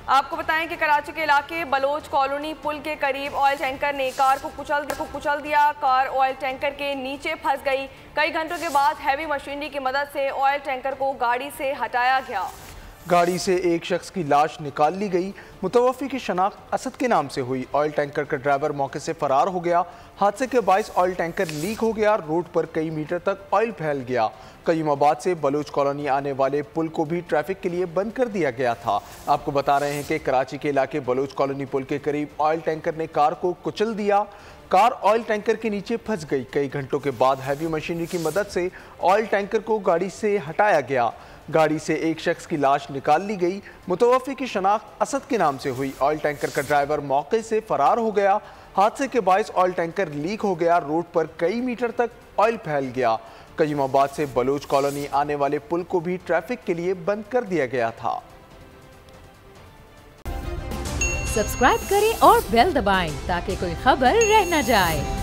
आपको बताएं कि कराची के इलाके बलोच कॉलोनी पुल के करीब ऑयल टैंकर ने कार को कुचल दिया। कार ऑयल टैंकर के नीचे फंस गई। कई घंटों के बाद हैवी मशीनरी की मदद से ऑयल टैंकर को गाड़ी से हटाया गया। गाड़ी से एक शख्स की लाश निकाल ली गई। मुतवफ़ी की शनाख्त असद के नाम से हुई। ऑयल टैंकर का ड्राइवर मौके से फरार हो गया। हादसे के बायस ऑयल टैंकर लीक हो गया। रोड पर कई मीटर तक ऑयल फैल गया। कयूमाबाद से बलूच कॉलोनी आने वाले पुल को भी ट्रैफिक के लिए बंद कर दिया गया था। आपको बता रहे हैं कि कराची के इलाके बलूच कॉलोनी पुल के करीब ऑयल टैंकर ने कार को कुचल दिया। कार ऑयल टैंकर के नीचे फंस गई। कई घंटों के बाद हैवी मशीनरी की मदद से ऑयल टैंकर को गाड़ी से हटाया गया। गाड़ी से एक शख्स की लाश निकाल ली गई। मुतवफ़ी की शनाख्त असद के नाम से हुई। ऑयल टैंकर का ड्राइवर मौके से फरार हो गया। हादसे के बायस ऑयल टैंकर लीक हो गया। रोड पर कई मीटर तक ऑयल फैल गया। कयूमाबाद से बलूच कॉलोनी आने वाले पुल को भी ट्रैफिक के लिए बंद कर दिया गया था। सब्सक्राइब करें और बेल दबाएं ताकि कोई खबर रह न जाए।